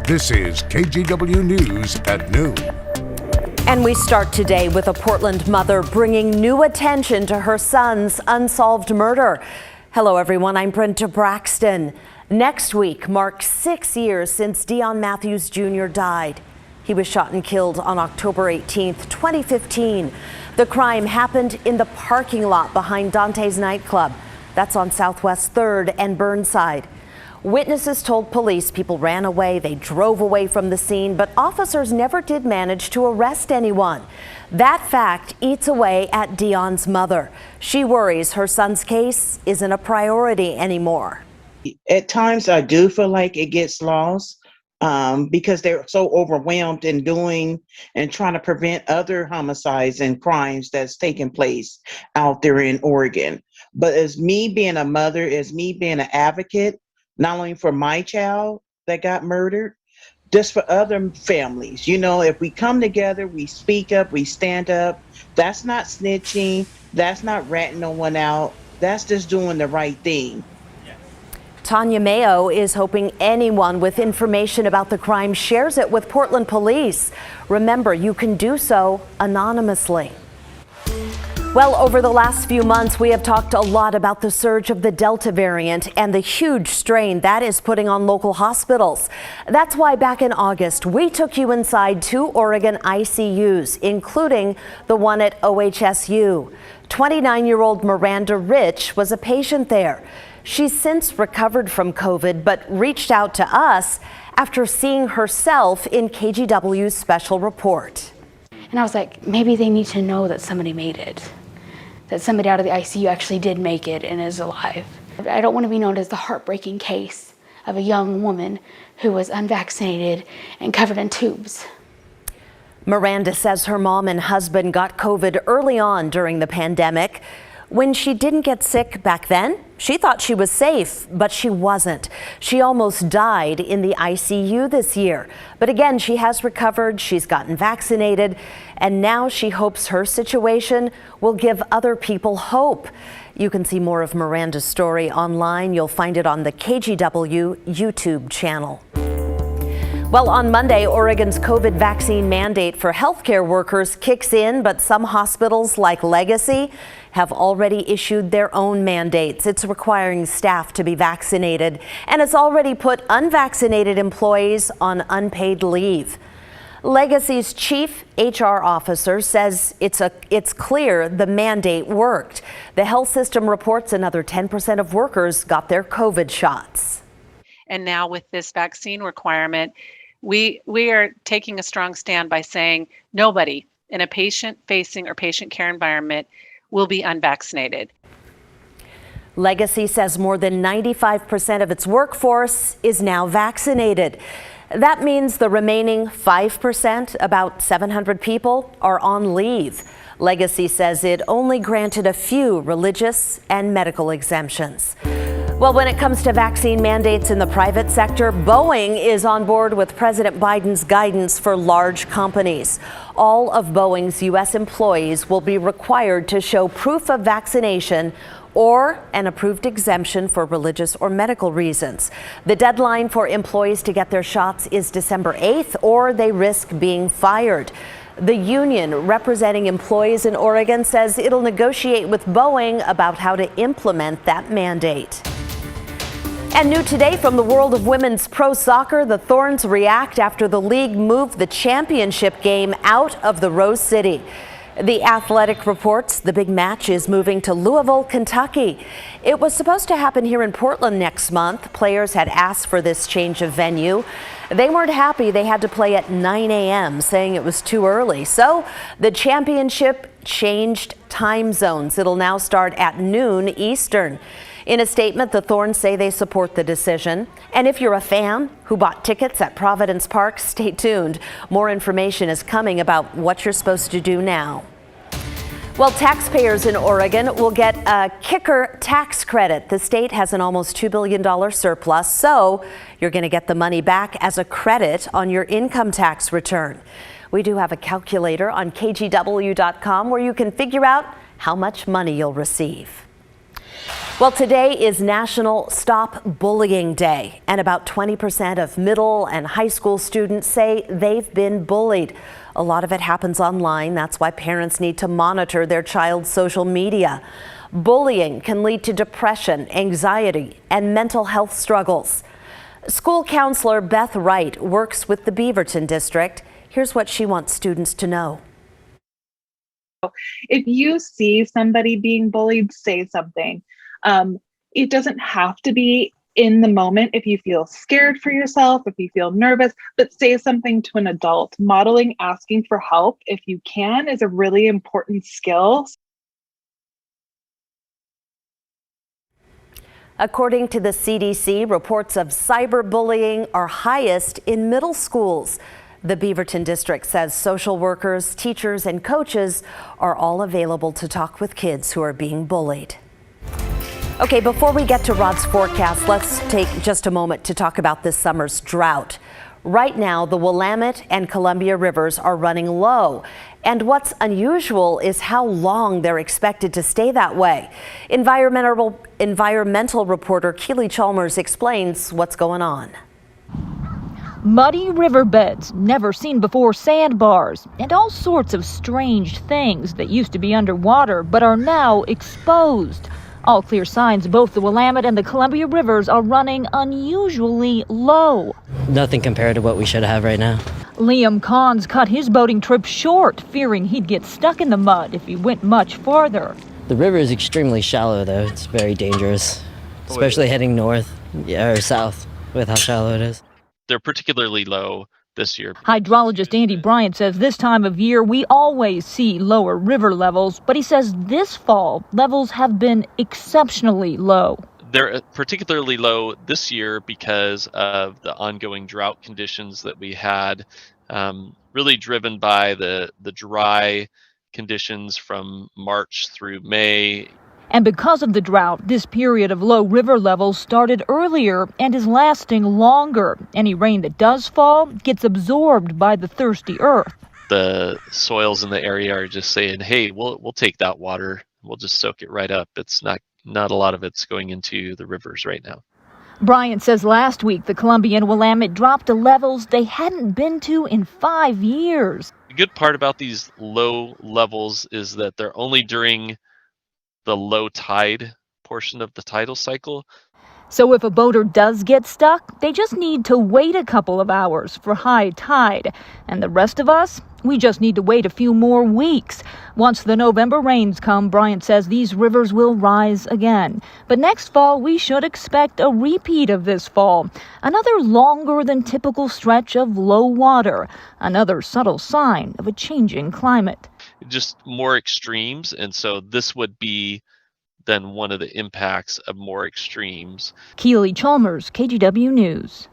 This is KGW News at noon. And we start today with a Portland mother bringing new attention to her son's unsolved murder. Hello, everyone. I'm Brenda Braxton. Next week marks 6 years since Deon Matthews Jr. died. He was shot and killed on October 18th, 2015. The crime happened in the parking lot behind Dante's nightclub. That's on Southwest 3rd and Burnside. Witnesses told police people ran away, they drove away from the scene, but officers never did manage to arrest anyone. That fact eats away at Deon's mother. She worries her son's case isn't a priority anymore. At times I do feel like it gets lost because they're so overwhelmed in doing and trying to prevent other homicides and crimes that's taking place out there in Oregon. But as me being a mother, as me being an advocate, not only for my child that got murdered, just for other families. You know, if we come together, we speak up, we stand up, that's not snitching, that's not ratting no one out, that's just doing the right thing. Tanya Mayo is hoping anyone with information about the crime shares it with Portland police. Remember, you can do so anonymously. Well, over the last few months, we have talked a lot about the surge of the Delta variant and the huge strain that is putting on local hospitals. That's why back in August, we took you inside 2 Oregon ICUs, including the one at OHSU. 29-year-old Miranda Rich was a patient there. She's since recovered from COVID, but reached out to us after seeing herself in KGW's special report. And I was like, maybe they need to know that somebody made it. That somebody out of the ICU actually did make it and is alive. I don't want to be known as the heartbreaking case of a young woman who was unvaccinated and covered in tubes. Miranda says her mom and husband got COVID early on during the pandemic. When she didn't get sick back then, she thought she was safe, but she wasn't. She almost died in the ICU this year. But again, she has recovered, she's gotten vaccinated, and now she hopes her situation will give other people hope. You can see more of Miranda's story online. You'll find it on the KGW YouTube channel. Well, on Monday, Oregon's COVID vaccine mandate for healthcare workers kicks in, but some hospitals like Legacy have already issued their own mandates. It's requiring staff to be vaccinated, and it's already put unvaccinated employees on unpaid leave. Legacy's chief HR officer says it's clear the mandate worked. The health system reports another 10% of workers got their COVID shots. And now with this vaccine requirement, we are taking a strong stand by saying nobody in a patient-facing or patient care environment will be unvaccinated. Legacy says more than 95% of its workforce is now vaccinated. That means the remaining 5%, about 700 people, are on leave. Legacy says it only granted a few religious and medical exemptions. Well, when it comes to vaccine mandates in the private sector, Boeing is on board with President Biden's guidance for large companies. All of Boeing's U.S. employees will be required to show proof of vaccination or an approved exemption for religious or medical reasons. The deadline for employees to get their shots is December 8th, or they risk being fired. The union representing employees in Oregon says it'll negotiate with Boeing about how to implement that mandate. And new today from the world of women's pro soccer, the Thorns react after the league moved the championship game out of the Rose City. The Athletic reports the big match is moving to Louisville, Kentucky. It was supposed to happen here in Portland next month. Players had asked for this change of venue. They weren't happy they had to play at 9 a.m., saying it was too early. So the championship changed time zones. It'll now start at noon Eastern. In a statement, the Thorns say they support the decision. And if you're a fan who bought tickets at Providence Park, stay tuned. More information is coming about what you're supposed to do now. Well, taxpayers in Oregon will get a kicker tax credit. The state has an almost $2 billion surplus, so you're going to get the money back as a credit on your income tax return. We do have a calculator on KGW.com where you can figure out how much money you'll receive. Well, today is National Stop Bullying Day, and about 20% of middle and high school students say they've been bullied. A lot of it happens online. That's why parents need to monitor their child's social media. Bullying can lead to depression, anxiety, and mental health struggles. School counselor Beth Wright works with the Beaverton district. Here's what she wants students to know. If you see somebody being bullied, say something. It doesn't have to be in the moment if you feel scared for yourself, if you feel nervous, but say something to an adult. Modeling asking for help, if you can, is a really important skill. According to the CDC, reports of cyberbullying are highest in middle schools. The Beaverton district says social workers, teachers, and coaches are all available to talk with kids who are being bullied. Okay, before we get to Rod's forecast, let's take just a moment to talk about this summer's drought. Right now, the Willamette and Columbia rivers are running low. And what's unusual is how long they're expected to stay that way. Environmental reporter Keely Chalmers explains what's going on. Muddy riverbeds, never seen before sandbars, and all sorts of strange things that used to be underwater but are now exposed. All clear signs both the Willamette and the Columbia rivers are running unusually low. Nothing compared to what we should have right now. Liam Cahn's cut his boating trip short, fearing he'd get stuck in the mud if he went much farther. The river is extremely shallow, though. It's very dangerous, especially heading north or south with how shallow it is. They're particularly low this year. Hydrologist Andy Bryant says this time of year we always see lower river levels, but he says this fall levels have been exceptionally low. They're particularly low this year because of the ongoing drought conditions that we had, really driven by the dry conditions from March through May. And because of the drought, this period of low river levels started earlier and is lasting longer. Any rain that does fall gets absorbed by the thirsty earth. The soils in the area are just saying, hey, we'll take that water. We'll just soak it right up. It's not a lot of it's going into the rivers right now. Bryant says last week the Columbia and Willamette dropped to levels they hadn't been to in 5 years. The good part about these low levels is that they're only during the low tide portion of the tidal cycle. So if a boater does get stuck, they just need to wait a couple of hours for high tide. And the rest of us, we just need to wait a few more weeks. Once the November rains come, Bryant says these rivers will rise again. But next fall, we should expect a repeat of this fall. Another longer than typical stretch of low water. Another subtle sign of a changing climate. Just more extremes, and so this would be then one of the impacts of more extremes. Keely Chalmers, KGW News.